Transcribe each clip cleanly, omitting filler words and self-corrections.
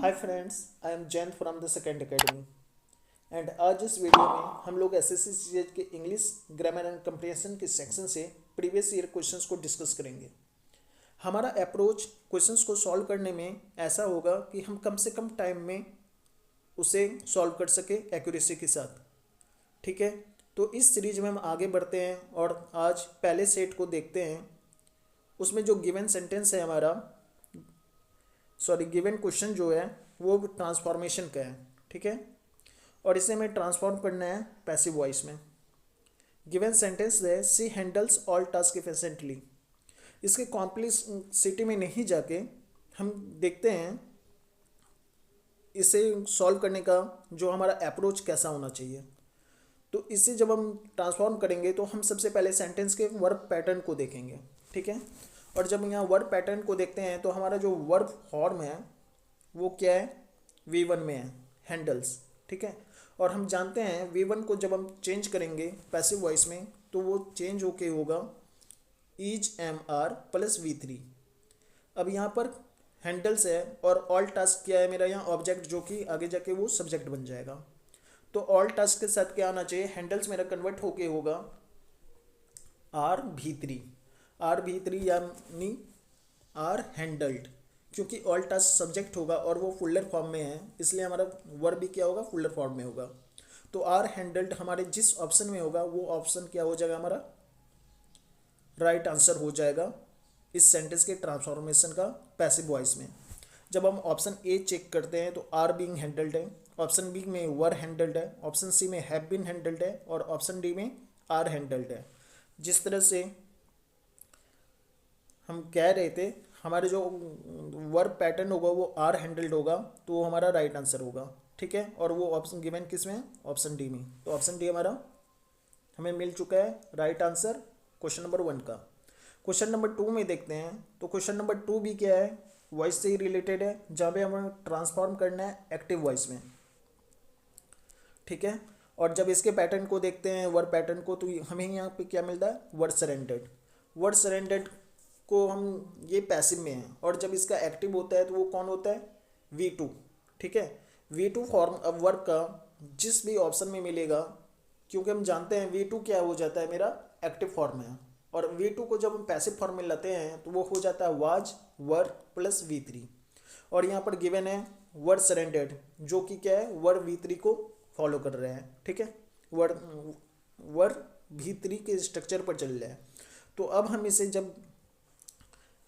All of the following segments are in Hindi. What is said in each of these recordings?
Hi friends, I am Jain from the second academy and आज इस वीडियो में हम लोग एसएससी सीजीएल के इंग्लिश ग्रामर एंड कंप्रिहेंशन के सेक्शन से प्रीवियस ईयर क्वेश्चंस को डिस्कस करेंगे। हमारा अप्रोच क्वेश्चंस को सॉल्व करने में ऐसा होगा कि हम कम से कम टाइम में उसे सॉल्व कर सके एक्यूरेसी के साथ। ठीक है, तो इस सीरीज में हम आगे बढ़ते हैं और आज पहले सेट को देखते हैं। उसमें जो गिवन सेंटेंस है हमारा गिवन क्वेश्चन जो है वो ट्रांसफॉर्मेशन का है। ठीक है, और इसे हमें ट्रांसफॉर्म करना है पैसिव वॉइस में। गिवन सेंटेंस है सी हैंडल्स ऑल टास्क एफिशिएंटली। इसके कॉम्प्लेक्सिटी में नहीं जाके हम देखते हैं इसे सॉल्व करने का जो हमारा अप्रोच कैसा होना चाहिए। तो इसे जब हम ट्रांसफॉर्म करेंगे तो हम सबसे पहले सेंटेंस के वर्ब पैटर्न को देखेंगे। ठीक है, और जब यहाँ वर्ब पैटर्न को देखते हैं तो हमारा जो वर्ब फॉर्म है वो क्या है, V1 में है, हैंडल्स। ठीक है, और हम जानते हैं V1 को जब हम चेंज करेंगे पैसिव वॉइस में तो वो चेंज होके होगा ईज MR प्लस V3। अब यहाँ पर हैंडल्स है और ऑल टास्क क्या है मेरा यहाँ ऑब्जेक्ट, जो कि आगे जाके वो सब्जेक्ट बन जाएगा। तो ऑल टास्क के साथ क्या आना चाहिए, हैंडल्स मेरा कन्वर्ट होके होगा R V3 यानी आर हैंडल्ड, क्योंकि ऑल टास्क सब्जेक्ट होगा और वो फुलर फॉर्म में है, इसलिए हमारा वर्ब भी क्या होगा, फुलर फॉर्म में होगा। तो आर हैंडल्ड हमारे जिस ऑप्शन में होगा वो ऑप्शन क्या हो जाएगा, हमारा राइट आंसर हो जाएगा इस सेंटेंस के ट्रांसफॉर्मेशन का पैसिव वॉइस में। जब हम ऑप्शन ए चेक करते हैं तो आर बीइंग हैंडल्ड है, ऑप्शन बी में वर हैंडल्ड है, ऑप्शन सी में हैव बीन हैंडल्ड है और ऑप्शन डी में आर हैंडल्ड है। जिस तरह से हम कह रहे थे हमारे जो वर्ब पैटर्न होगा वो आर हैंडल्ड होगा, तो वो हमारा राइट आंसर होगा। ठीक है, और वो ऑप्शन गिवन किस में है, ऑप्शन डी में। तो ऑप्शन डी हमारा हमें मिल चुका है राइट आंसर क्वेश्चन नंबर 1 का। क्वेश्चन नंबर 2 में देखते हैं तो क्वेश्चन नंबर 2 भी क्या है, वॉइस से ही रिलेटेड है, जहाँ पे हमें ट्रांसफॉर्म करना है एक्टिव वॉइस में। ठीक है, और जब इसके पैटर्न को देखते हैं वर्ब पैटर्न को, तो हमें यहाँ पे क्या मिलता है, वर्ड सरेंडर्ड। वर्ड सरेंडर्ड को हम ये पैसिव में है, और जब इसका एक्टिव होता है तो वो कौन होता है, V2। ठीक है, V2 फॉर्म अब वर्ब का जिस भी ऑप्शन में मिलेगा, क्योंकि हम जानते हैं V2 क्या हो जाता है, मेरा एक्टिव फॉर्म है, और V2 को जब हम पैसिव फॉर्म में लाते हैं तो वो हो जाता है वाज वर प्लस V3। और यहाँ पर गिवन है वर्ड सरेंडर्ड, जो कि क्या है, वर्ड V3 को फॉलो कर रहे हैं। ठीक है, वर्ड V3 के स्ट्रक्चर पर चल रहा है। तो अब हम इसे जब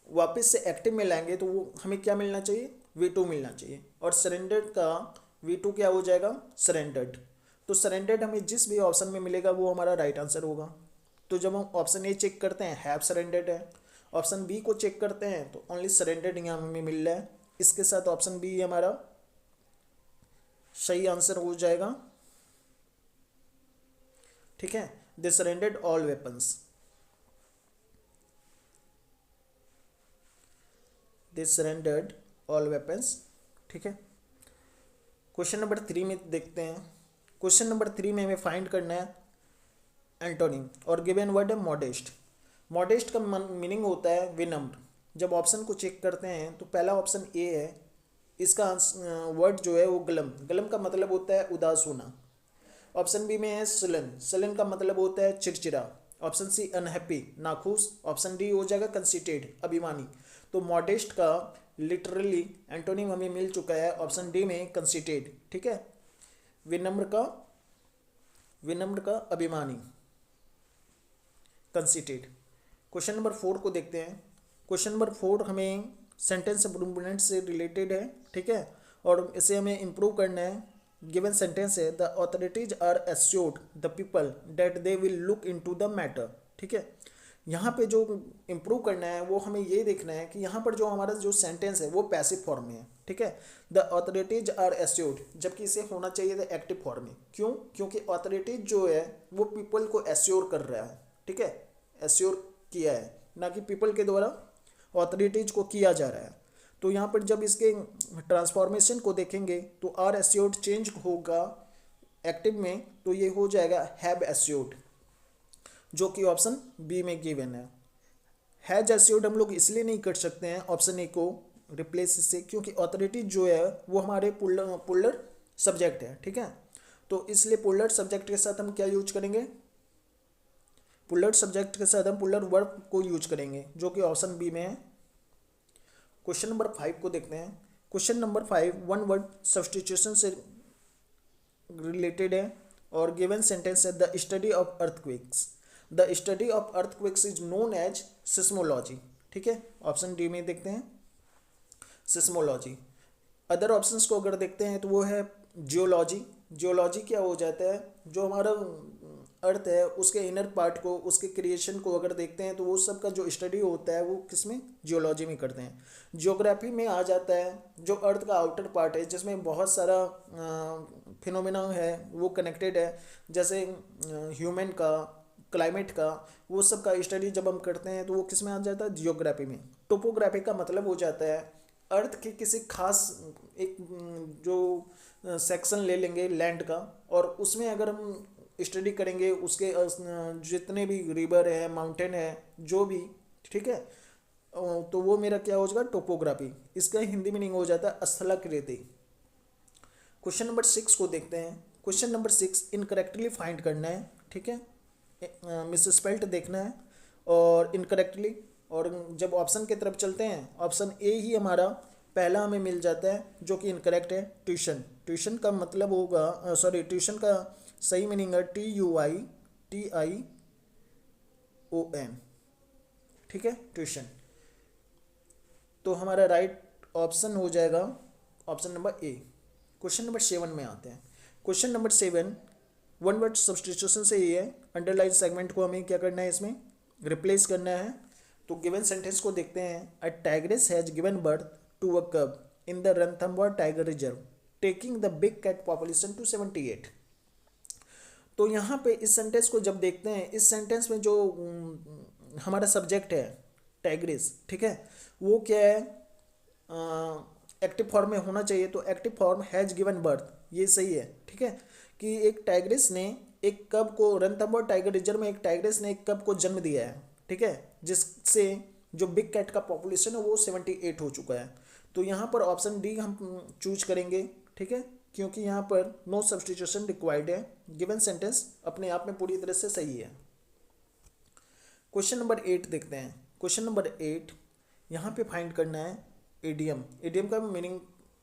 वापस से एक्टिव में लाएंगे तो वो हमें क्या मिलना चाहिए, V2 मिलना चाहिए, और सरेंडर्ड का V2 क्या हो जाएगा, सरेंडर्ड। तो सरेंडर्ड हमें जिस भी ऑप्शन में मिलेगा वो हमारा राइट आंसर होगा। तो जब हम ऑप्शन ए चेक करते हैं हैव सरेंडर्ड है, ऑप्शन बी को चेक करते हैं तो ओनली सरेंडर्ड यहाँ हमें मिल रहा है, इसके साथ ऑप्शन बी हमारा सही आंसर हो जाएगा। ठीक है, दे सरेंडर्ड ऑल वेपन्स, दे सरेंडर्ड ऑल वेपन्स। ठीक है, क्वेश्चन नंबर 3 में देखते हैं। क्वेश्चन नंबर 3 में हमें फाइंड करना है एंटोनिम, और गिवन वर्ड है मॉडेस्ट। मॉडेस्ट का मीनिंग होता है विनम्र। जब ऑप्शन को चेक करते हैं तो पहला ऑप्शन ए है, इसका वर्ड जो है वो गलम। गलम का मतलब होता है उदास होना। ऑप्शन बी में है सलन। सलन का मतलब होता है चिड़चिड़ा। ऑप्शन सी अनहैप्पी, नाखुश। ऑप्शन डी हो जाएगा कंसीटेड, अभिमानी। तो मॉडेस्ट का लिटरली एंटोनिम हमें मिल चुका है ऑप्शन डी में, कंसीटेड। ठीक है, विनम्र का अभिमानी, कंसीटेड। क्वेश्चन नंबर 4 को देखते हैं। क्वेश्चन नंबर 4 हमें सेंटेंस इम्प्रूवमेंट से रिलेटेड है। ठीक है, और इसे हमें इम्प्रूव करना है। गिवन सेंटेंस है the authorities are assured the people that they will look into the matter. ठीक है, यहाँ पे जो इम्प्रूव करना है वो हमें ये देखना है कि यहाँ पर जो हमारा जो सेंटेंस है वो पैसिव फॉर्म में है। ठीक है, द अथॉरिटीज आर एश्योर्ड, जबकि इसे होना चाहिए था एक्टिव फॉर्म में। क्यों, क्योंकि अथॉरिटीज जो है वो पीपल को एश्योर कर रहा है। ठीक है, एश्योर किया है, ना कि पीपल के द्वारा अथॉरिटीज को किया जा रहा है। तो यहाँ पर जब इसके ट्रांसफॉर्मेशन को देखेंगे तो आर एश्योर्ड चेंज होगा एक्टिव में, तो ये हो जाएगा हैव एश्योर्ड, जो कि ऑप्शन बी में गिवन है। हैज एश्योर्ड हम लोग इसलिए नहीं कर सकते हैं ऑप्शन ए को रिप्लेस इससे, क्योंकि ऑथोरिटी जो है वो हमारे पुलर सब्जेक्ट है, ठीक है। तो इसलिए पुलर सब्जेक्ट के साथ हम क्या यूज करेंगे, पुलर सब्जेक्ट के साथ हम पुलर वर्ब को यूज करेंगे, जो कि ऑप्शन बी में है। क्वेश्चन नंबर 5 को देखते हैं। Question number 5 one word substitution से रिलेटेड है और गिवन सेंटेंस है the study of earthquakes. The study of earthquakes is known as seismology, ठीक है। ऑप्शन डी में देखते हैं सिस्मोलॉजी। अदर ऑप्शंस को अगर देखते हैं तो वो है जियोलॉजी। जियोलॉजी क्या हो जाता है, जो हमारा अर्थ है उसके इनर पार्ट को, उसके क्रिएशन को अगर देखते हैं तो वो सब का जो स्टडी होता है वो किसमें, जियोलॉजी में करते हैं। जियोग्राफी में आ जाता है जो अर्थ का आउटर पार्ट है, जिसमें बहुत सारा फिनोमेना है वो कनेक्टेड है, जैसे ह्यूमन का, क्लाइमेट का, वो सब का स्टडी जब हम करते हैं तो वो किस में आ जाता है, जियोग्राफी में। टोपोग्राफी का मतलब हो जाता है अर्थ के किसी खास एक जो सेक्शन ले लेंगे लैंड का, और उसमें अगर हम स्टडी करेंगे उसके जितने भी रिवर है, माउंटेन है, जो भी, ठीक है, तो वो मेरा क्या हो जाएगा, टोपोग्राफी। इसका हिंदी मीनिंग हो जाता है स्थलाकृति। क्वेश्चन नंबर 6 को देखते हैं। क्वेश्चन नंबर 6 इनकरेक्टली फाइंड करना है, ठीक है, मिसस्पेल्ट देखना है और इनकरेक्टली। और जब ऑप्शन की तरफ चलते हैं, ऑप्शन ए ही हमारा पहला हमें मिल जाता है जो कि इनकरेक्ट है, ट्यूशन। ट्यूशन का मतलब होगा, सॉरी, ट्यूशन का सही मीनिंग है TUITION, ठीक है, ट्यूशन। तो हमारा राइट ऑप्शन हो जाएगा option number A. Question number 7 में आते हैं। Question number 7 one word substitution से ये है, अंडरलाइन सेगमेंट को हमें क्या करना है, इसमें रिप्लेस करना है। तो गिवन सेंटेंस को देखते हैं। A tigress has given birth to a cub in the Ranthambore tiger reserve taking the big cat population to 78। तो यहाँ पे इस सेंटेंस को जब देखते हैं, इस सेंटेंस में जो हमारा सब्जेक्ट है टाइग्रेस, ठीक है, वो क्या है, एक्टिव फॉर्म में होना चाहिए। तो active form has given birth, ये सही है, ठीक है, कि एक टाइग्रेस ने एक कब को, रणथंबोर टाइगर रिजर्व में एक टाइग्रेस ने एक कब को जन्म दिया है, ठीक है, जिससे जो बिग कैट का पॉपुलेशन है वो 78 हो चुका है। तो यहाँ पर ऑप्शन डी हम चूज करेंगे, ठीक है, क्योंकि यहाँ पर नो सब्सटीट्यूशन रिक्वायर्ड है। गिवन सेंटेंस अपने आप में पूरी तरह से सही है। क्वेश्चन नंबर 8 देखते हैं। क्वेश्चन नंबर 8 यहाँ पे फाइंड करना है इडियम। इडियम का मीनिंग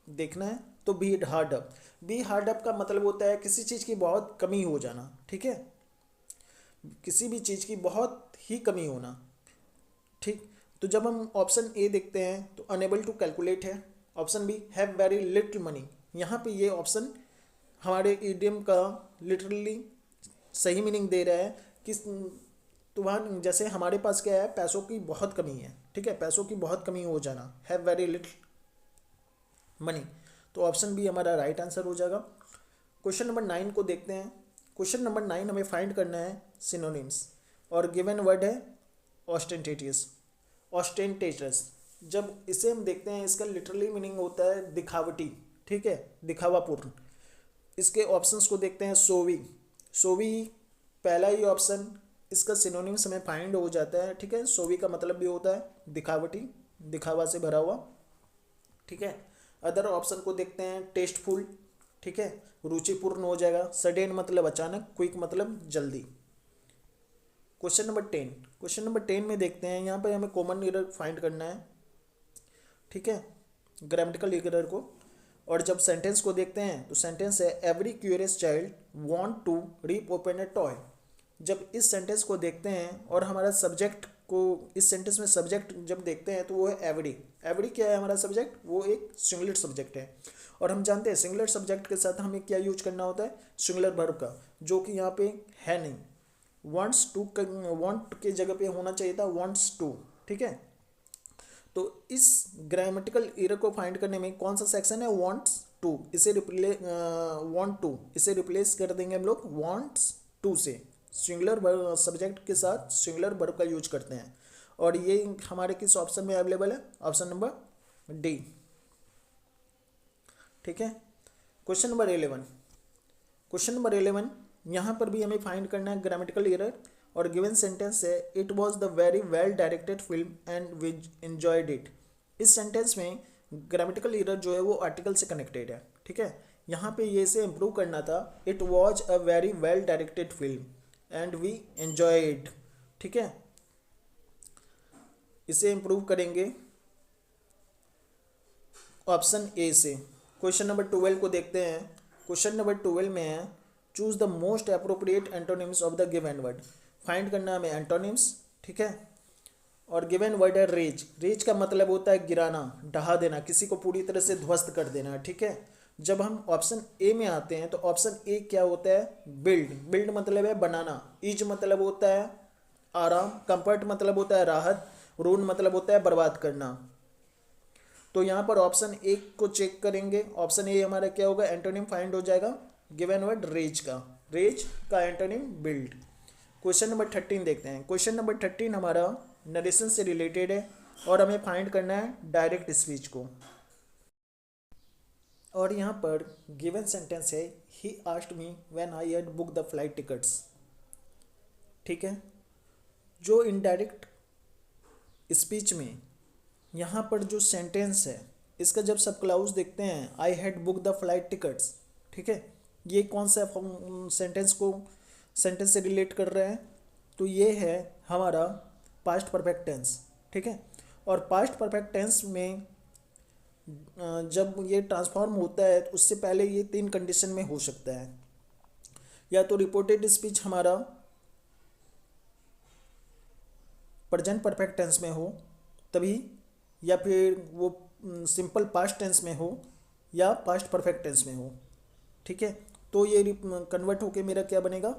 देखना है। तो be hard up, be hard up का मतलब होता है किसी चीज़ की बहुत कमी हो जाना, ठीक है, किसी भी चीज़ की बहुत ही कमी होना, ठीक। तो जब हम ऑप्शन ए देखते हैं तो अनेबल टू कैलकुलेट है। Option B have very little money. यहाँ पे ये ऑप्शन हमारे इडियम का लिटरली सही मीनिंग दे रहा है कि तो वहाँ जैसे हमारे पास क्या है, पैसों की बहुत कमी है, ठीक है, पैसों की बहुत कमी हो जाना, हैव वेरी लिटिल मनी। तो ऑप्शन बी हमारा राइट आंसर हो जाएगा। क्वेश्चन नंबर 9 को देखते हैं। क्वेश्चन नंबर 9 हमें फाइंड करना है सिनोनिम्स, और गिवन वर्ड है ऑस्टेंटेटियस। ऑस्टेंटेटस, जब इसे हम देखते हैं इसका लिटरली मीनिंग होता है दिखावटी, ठीक है, दिखावापूर्ण। इसके ऑप्शंस को देखते हैं। सोवी, सोवी पहला ही ऑप्शन, इसका सिनोनिम्स हमें फाइंड हो जाता है, ठीक है। सोवी का मतलब भी होता है दिखावटी, दिखावा से भरा हुआ, ठीक है। अदर ऑप्शन को देखते हैं। टेस्टफुल, ठीक है, रुचिपूर्ण हो जाएगा। सडेन मतलब अचानक, क्विक मतलब जल्दी। क्वेश्चन नंबर 10, क्वेश्चन नंबर 10 में देखते हैं। यहाँ पर हमें कॉमन एरर फाइंड करना है, ठीक है, ग्रामेटिकल एरर को। और जब सेंटेंस को देखते हैं तो सेंटेंस है every curious child want to rip open a toy. जब इस सेंटेंस को देखते हैं और हमारा सब्जेक्ट को इस सेंटेंस में सब्जेक्ट जब देखते हैं तो वो है एवरी। एवरी क्या है हमारा सब्जेक्ट, वो एक सिंगुलर सब्जेक्ट है। और हम जानते हैं सिंगुलर सब्जेक्ट के साथ हमें क्या यूज करना होता है, सिंगुलर वर्ब का, जो कि यहाँ पे है नहीं। वांट्स टू, वांट के जगह पे होना चाहिए था वांट्स टू, ठीक है। तो इस ग्रामेटिकल एरर को फाइंड करने में कौन सा सेक्शन है, वांट्स टू, इसे वांट टू इसे रिप्लेस कर देंगे हम लोग वांट्स टू से। सिंगुलर सब्जेक्ट के साथ सिंगुलर वर्ब का यूज करते हैं। और ये हमारे किस ऑप्शन में अवेलेबल है, ऑप्शन नंबर डी, ठीक है। क्वेश्चन नंबर 11, क्वेश्चन नंबर 11 यहाँ पर भी हमें फाइंड करना है ग्रामेटिकल एरर। और गिवन सेंटेंस है it was the very well directed film and we enjoyed it. इस सेंटेंस में ग्रामेटिकल एरर जो है वो आर्टिकल से कनेक्टेड है, ठीक है। यहाँ पे ये से इम्प्रूव करना था। It was a very well directed film and we enjoyed, ठीक है। इसे इम्प्रूव करेंगे ऑप्शन ए से। क्वेश्चन नंबर 12 को देखते हैं। क्वेश्चन नंबर 12 में है choose the most appropriate antonyms of the given word. Find करना हमें एंटोनिम्स, ठीक है। और गिवन वर्ड है रेज। रेज का मतलब होता है गिराना, ढहा देना, किसी को पूरी तरह से ध्वस्त कर देना, ठीक है। जब हम ऑप्शन ए में आते हैं तो ऑप्शन ए क्या होता है, बिल्ड। बिल्ड मतलब है बनाना, ईज मतलब होता है आराम, कंफर्ट मतलब होता है राहत, रून मतलब होता है बर्बाद करना। तो यहाँ पर ऑप्शन ए को चेक करेंगे। ऑप्शन ए हमारा क्या होगा, एंटोनिम फाइंड हो जाएगा गिवन वर्ड रेज का। रेज का एंटोनिम बिल्ड। क्वेश्चन नंबर 13 देखते हैं। क्वेश्चन नंबर 13 हमारा नरेशन से रिलेटेड है और हमें फाइंड करना है डायरेक्ट स्पीच को। और यहाँ पर गिवन सेंटेंस है he asked me when I had book the flight tickets, ठीक है। जो इनडायरेक्ट स्पीच में यहाँ पर जो सेंटेंस है इसका जब सब क्लाउज देखते हैं I had book the flight tickets, ठीक है। ये कौन सा सेंटेंस से रिलेट कर रहे हैं, तो ये है हमारा पास्ट परफेक्ट टेंस, ठीक है। और पास्ट परफेक्ट टेंस में जब ये ट्रांसफॉर्म होता है तो उससे पहले ये 3 कंडीशन में हो सकता है। या तो रिपोर्टेड स्पीच हमारा प्रेजेंट परफेक्ट टेंस में हो तभी, या फिर वो सिंपल पास्ट टेंस में हो, या पास्ट परफेक्ट टेंस में हो, ठीक है। तो ये कन्वर्ट होके मेरा क्या बनेगा,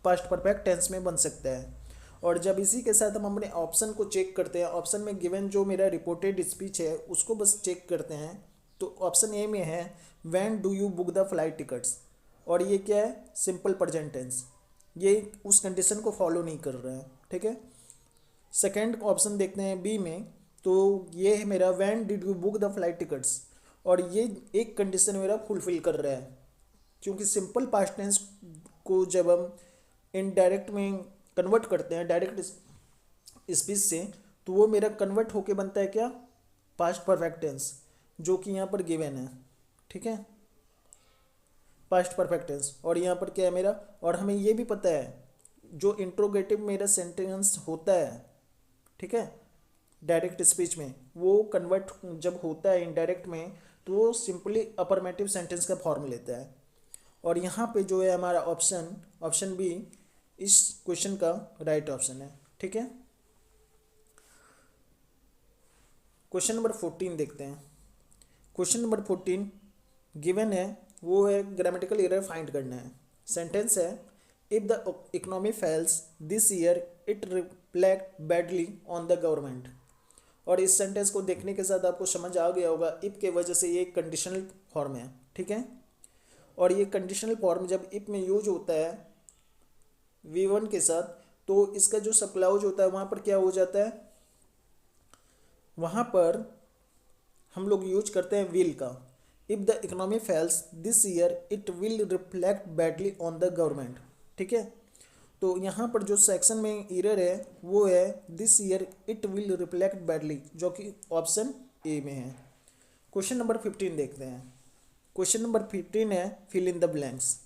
पास्ट परफेक्ट टेंस में बन सकता है। और जब इसी के साथ हम अपने ऑप्शन को चेक करते हैं, ऑप्शन में गिवन जो मेरा रिपोर्टेड स्पीच है उसको बस चेक करते हैं, तो ऑप्शन ए में है when do you book the flight tickets, और ये क्या है, सिंपल प्रेजेंट टेंस, ये उस कंडीशन को फॉलो नहीं कर रहा है, ठीक है। सेकेंड ऑप्शन देखते हैं बी में, तो ये है मेरा when did you book the flight tickets, और ये एक कंडीशन मेरा फुलफिल कर रहा है, क्योंकि सिंपल पास्ट टेंस को जब हम इनडायरेक्ट में कन्वर्ट करते हैं डायरेक्ट स्पीच से, तो वो मेरा कन्वर्ट होके बनता है क्या, पास्ट परफेक्ट टेंस, जो कि यहाँ पर गिवन है, ठीक है, पास्ट परफेक्ट टेंस। और यहाँ पर क्या है मेरा, और हमें ये भी पता है जो इंट्रोगेटिव मेरा सेंटेंस होता है, ठीक है, डायरेक्ट स्पीच में, वो कन्वर्ट जब होता है इनडायरेक्ट में तो वो सिंपली अफर्मेटिव सेंटेंस का फॉर्म लेता है। और यहाँ पे जो है हमारा ऑप्शन बी इस क्वेश्चन का राइट ऑप्शन है, ठीक है। क्वेश्चन नंबर 14 देखते हैं। क्वेश्चन नंबर 14 गिवन है, वो है ग्रामेटिकल एरर फाइंड करना है। सेंटेंस है if the economy fails this year it reflect badly on the government. और इस सेंटेंस को देखने के साथ आपको समझ आ गया होगा इफ के वजह से ये कंडीशनल फॉर्म है, ठीक है। और ये कंडीशनल फॉर्म जब इफ में यूज होता है V1 के साथ, तो इसका जो सब क्लाउज होता है वहाँ पर क्या हो जाता है, वहाँ पर हम लोग यूज करते हैं विल का। If the economy fails this year it will reflect badly on the government, ठीक है। तो यहाँ पर जो सेक्शन में एरर है वो है this year it will reflect badly, जो कि ऑप्शन ए में है। क्वेश्चन नंबर 15 देखते हैं। क्वेश्चन नंबर 15 है fill in the blanks.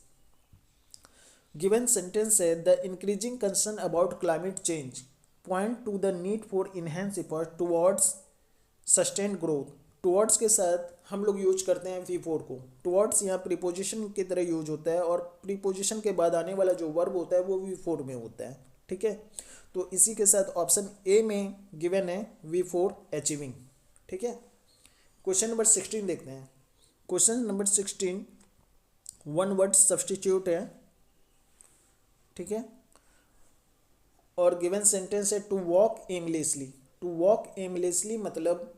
Given sentence है the increasing concern about climate change point to the need for enhance effort towards sustain growth. Towards के साथ हम लोग यूज करते हैं V4 को। टुवर्ड्स यहाँ प्रीपोजिशन की तरह यूज होता है, और प्रीपोजिशन के बाद आने वाला जो वर्ब होता है वो V4 में होता है, ठीक है। तो इसी के साथ ऑप्शन ए में गिवन है V4 अचीविंग, ठीक है। क्वेश्चन नंबर 16 देखते हैं। Question number 16 one word substitute है, ठीक है। और गिवन सेंटेंस है to walk aimlessly. To walk aimlessly मतलब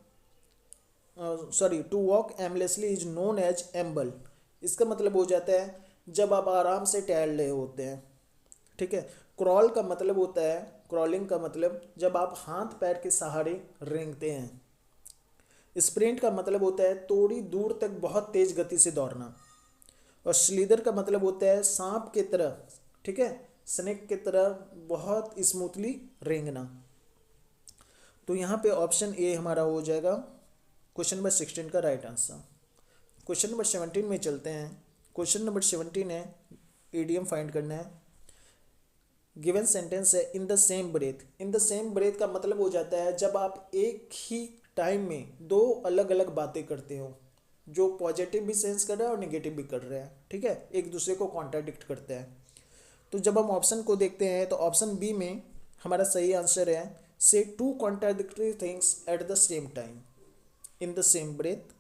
to walk aimlessly is known as amble. इसका मतलब हो जाता है जब आप आराम से टहल रहे होते हैं, ठीक है। क्रॉल का मतलब होता है, क्रॉलिंग का मतलब जब आप हाथ पैर के सहारे रेंगते हैं। स्प्रिंट का मतलब होता है थोड़ी दूर तक बहुत तेज गति से दौड़ना। और स्लीदर का मतलब होता है सांप की तरह, ठीक है, स्नेक की तरह बहुत स्मूथली रेंगना। तो यहाँ पे ऑप्शन ए हमारा हो जाएगा क्वेश्चन नंबर 16 का राइट आंसर। क्वेश्चन नंबर 17 में चलते हैं। क्वेश्चन नंबर 17 है ईडीएम फाइंड करना है। गिवन सेंटेंस है in the same breath. In the same breath का मतलब हो जाता है जब आप एक ही टाइम में दो अलग अलग बातें करते हो, जो पॉजिटिव भी सेंस कर रहा है और नेगेटिव भी कर रहे हैं, ठीक है, एक दूसरे को कॉन्ट्राडिक्ट करते हैं। तो जब हम ऑप्शन को देखते हैं तो ऑप्शन बी में हमारा सही आंसर है से two contradictory things at the same time. In the same breath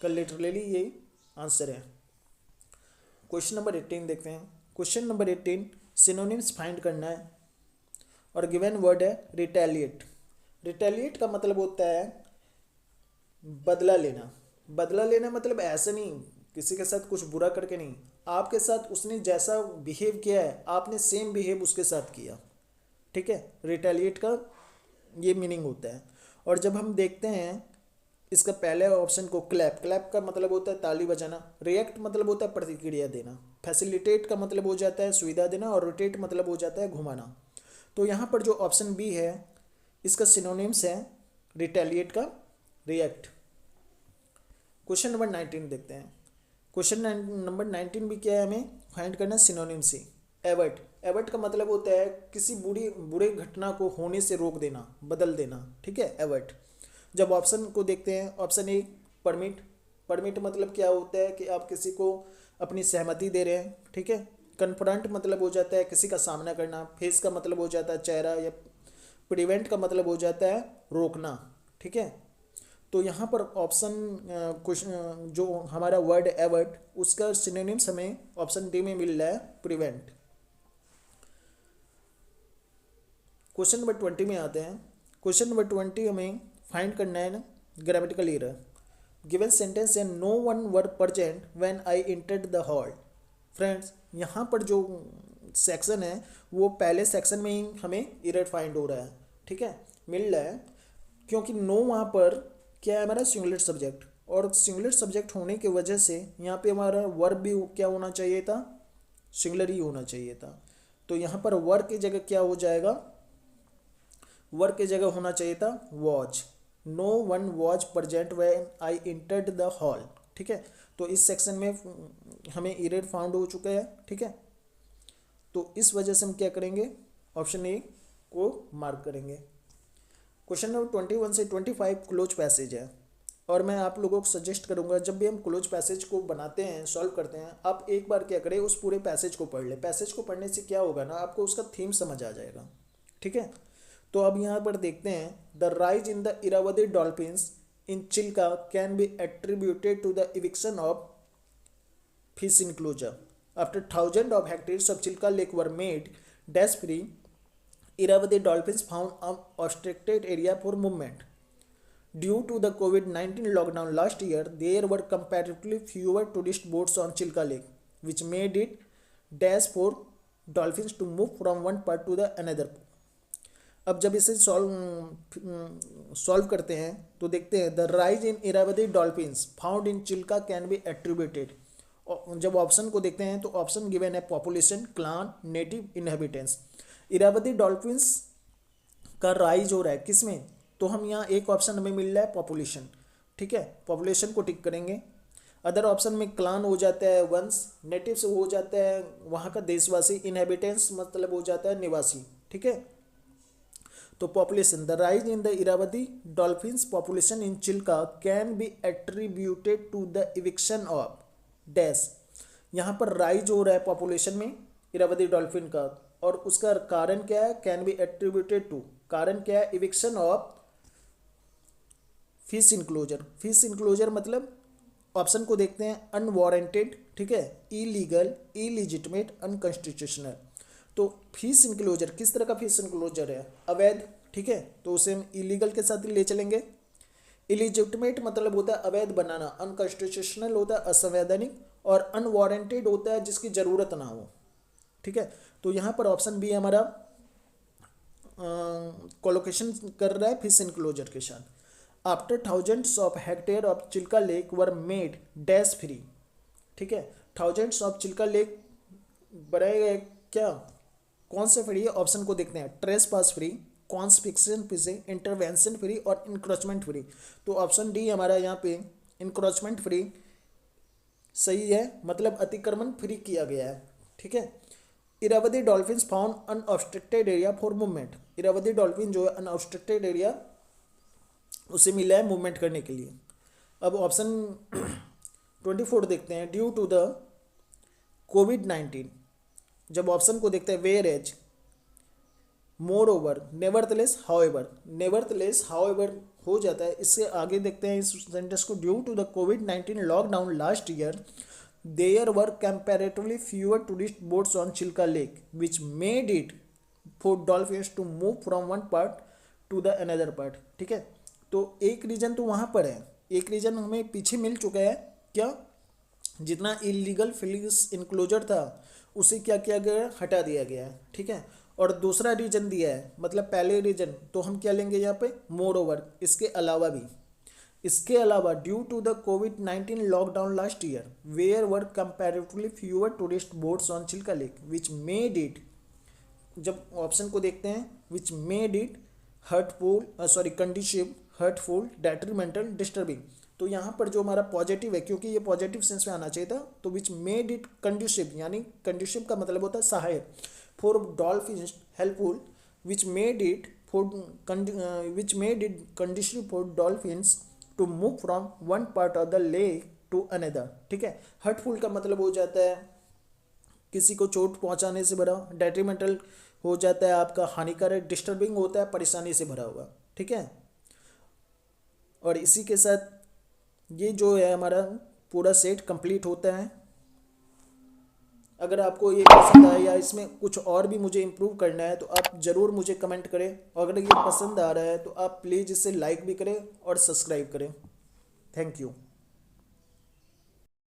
का लिटरली ये आंसर है। क्वेश्चन नंबर 18 देखते हैं। क्वेश्चन नंबर 18 सिनोनिम्स फाइंड करना है और गिवन वर्ड है रिटेलिएट। रिटेलिएट का मतलब होता है बदला लेना। बदला लेना मतलब ऐसा नहीं किसी के साथ कुछ बुरा करके नहीं, आपके साथ उसने जैसा बिहेव किया है आपने सेम बिहेव उसके साथ किया, ठीक है, रिटेलिएट का ये मीनिंग होता है। और जब हम देखते हैं इसका पहले ऑप्शन को, क्लैप, क्लैप का मतलब होता है ताली बजाना, रिएक्ट मतलब होता है प्रतिक्रिया देना, फैसिलिटेट का मतलब हो जाता है सुविधा देना और रोटेट मतलब हो जाता है घुमाना। तो यहाँ पर जो ऑप्शन बी है इसका सिनोनिम्स है रिटेलिएट का रिएक्ट। क्वेश्चन नंबर 19 देखते हैं। क्वेश्चन नंबर 19 भी क्या है, हमें फाइंड करना सिनोनिम से। एवर्ट, एवर्ट का मतलब होता है किसी बुरे घटना को होने से रोक देना, बदल देना, ठीक है, एवर्ट। जब ऑप्शन को देखते हैं, ऑप्शन ए परमिट। परमिट मतलब क्या होता है कि आप किसी को अपनी सहमति दे रहे हैं, ठीक है। कन्फ्रंट मतलब हो जाता है किसी का सामना करना। फेस का मतलब हो जाता है चेहरा, या प्रिवेंट का मतलब हो जाता है रोकना, ठीक है। तो यहाँ पर ऑप्शन क्वेश्चन जो हमारा वर्ड एवर्ट उसका सिनोनिम्स हमें ऑप्शन डी में मिल रहा है प्रिवेंट। क्वेश्चन नंबर 20 में आते हैं। क्वेश्चन नंबर 20 हमें फाइंड करना है ना ग्रामेटिकल एरर। गिवन सेंटेंस है no one were present when I entered the hall. Friends यहाँ पर जो सेक्शन है वो पहले सेक्शन में ही हमें एरर फाइंड हो रहा है, ठीक है, मिल रहा है, क्योंकि नो वहाँ पर क्या है हमारा सिंगुलर सब्जेक्ट, और सिंगुलर सब्जेक्ट होने की वजह से यहाँ पे हमारा वर्ब भी क्या होना चाहिए था, सिंगुलर ही होना चाहिए था। तो यहाँ पर वर्ब की जगह क्या हो जाएगा, वर्ब की जगह होना चाहिए था was. No one was present when I entered the hall, ठीक है। तो इस सेक्शन में हमें एरर फाउंड हो चुका है, ठीक है। तो इस वजह से हम क्या करेंगे, ऑप्शन ए को मार्क करेंगे। क्वेश्चन नंबर 21 से 25 क्लोज पैसेज है, और मैं आप लोगों को सजेस्ट करूंगा जब भी हम क्लोज पैसेज को बनाते हैं, सॉल्व करते हैं, आप एक बार क्या करें उस पूरे पैसेज को पढ़ ले। पैसेज को पढ़ने से क्या होगा ना, आपको उसका थीम समझ आ जाएगा, ठीक है। तो अब यहाँ पर देखते हैं the rise in the Irrawaddy dolphins in Chilika can be attributed to the eviction of fish enclosure after thousand of hectares of Chilika lake were made dash free. Irrawaddy dolphins found an obstructed area for movement. Due to the COVID-19 lockdown last year, there were comparatively fewer tourist boats on Chilka Lake, which made it dash for dolphins to move from one part to the another. अब जब इसे सॉल्व करते हैं तो देखते हैं the rise in Irrawaddy dolphins found in Chilika can be attributed. जब ऑप्शन को देखते हैं तो ऑप्शन गिवन है population, clan, native, inhabitants. Irrawaddy dolphins का राइज हो रहा है किस में, तो हम यहाँ एक ऑप्शन हमें मिल रहा है पॉपुलेशन, ठीक है, पॉपुलेशन को टिक करेंगे। अदर ऑप्शन में क्लान हो जाता है वंश, नेटिव से हो जाता है वहाँ का देशवासी, इनहेबिटेंट्स मतलब हो जाता है निवासी, ठीक है। तो population, the rise in the Irrawaddy dolphins population in Chilika can be attributed to the eviction of dash. यहाँ पर राइज हो रहा है पॉपुलेशन में इरावदी डॉल्फिन का, और उसका कारण क्या है, कैन बी एट्रीब्यूटेड टू, कारण क्या है, eviction of fish enclosure. Fish enclosure मतलब ऑप्शन को देखते हैं अनवारंटेड, ठीक है, इलीगल, इलिजिटमेट, अनकॉन्स्टिट्यूशनल। तो फिश इनक्लोजर किस तरह का फिश इनक्लोजर है, अवैध, ठीक है, तो उसे हम इलीगल के साथ ले चलेंगे। इलिजिटमेट मतलब होता है अवैध बनाना, अनकॉन्स्टिट्यूशनल होता है असंवैधानिक, और अनवारंटेड होता है जिसकी ज़रूरत ना हो, ठीक है। तो यहाँ पर ऑप्शन बी हमारा कोलोकेशन कर रहा है फिश इनक्लोजर के साथ। After thousands of hectare of Chilika lake were made dash free, ठीक है, थाउजेंड्स ऑफ चिल्का लेक बनाए गए क्या, कौन से फ्री है, ऑप्शन को देखते हैं ट्रेस पास फ्री, कॉन्स्पिक्शन फ्री, इंटरवेंशन फ्री और इंक्रोचमेंट फ्री। तो ऑप्शन डी हमारा यहाँ पे इंक्रोचमेंट फ्री सही है, मतलब अतिक्रमण फ्री किया गया है। ठीक है। Irrawaddy dolphins found unobstructed area for movement. Irrawaddy dolphin जो है अनऑब्स्ट्रक्टेड एरिया उसे मिला है मूवमेंट करने के लिए। अब ऑप्शन 24 देखते हैं। ड्यू टू द कोविड-19, जब ऑप्शन को देखते हैं whereas, moreover, nevertheless however हो जाता है। इससे आगे देखते हैं इस सेंटेंस को। ड्यू टू द कोविड-19 lockdown last year there were comparatively fewer tourist boats on Chilika lake which made it for dolphins to move from one part to the another part. ठीक है। तो एक रीजन तो वहाँ पर है, एक रीजन हमें पीछे मिल चुका है। क्या? जितना इलीगल फिश इनक्लोजर था उसे क्या किया गया, हटा दिया गया है। ठीक है। और दूसरा रीजन दिया है, मतलब पहले रीजन तो हम क्या लेंगे यहाँ पे, मोर ओवर, इसके अलावा भी। इसके अलावा ड्यू टू द कोविड-19 lockdown last year where were comparatively fewer tourist boats on Chilika lake which made it, जब ऑप्शन को देखते हैं, which made it hurtful conducive, hurtful, detrimental, disturbing. तो यहाँ पर जो हमारा पॉजिटिव है, क्योंकि ये पॉजिटिव सेंस में आना चाहिए था, तो विच मेड इट कंड्यूसिव, यानी कंड्यूसिव का मतलब होता है सहायक, for dolphins helpful, which made it conducive for dolphins to move from one part of the lake to another. ठीक है। हर्टफुल का मतलब हो जाता है किसी को चोट पहुंचाने से भरा, डेट्रीमेंटल हो जाता है आपका हानिकारक, डिस्टर्बिंग होता है परेशानी से भरा हुआ। ठीक है। और इसी के साथ ये जो है हमारा पूरा सेट कंप्लीट होता है। अगर आपको ये पसंद आया या इसमें कुछ और भी मुझे इम्प्रूव करना है तो आप ज़रूर मुझे कमेंट करें, और अगर ये पसंद आ रहा है तो आप प्लीज़ इसे लाइक भी करें और सब्सक्राइब करें। Thank you.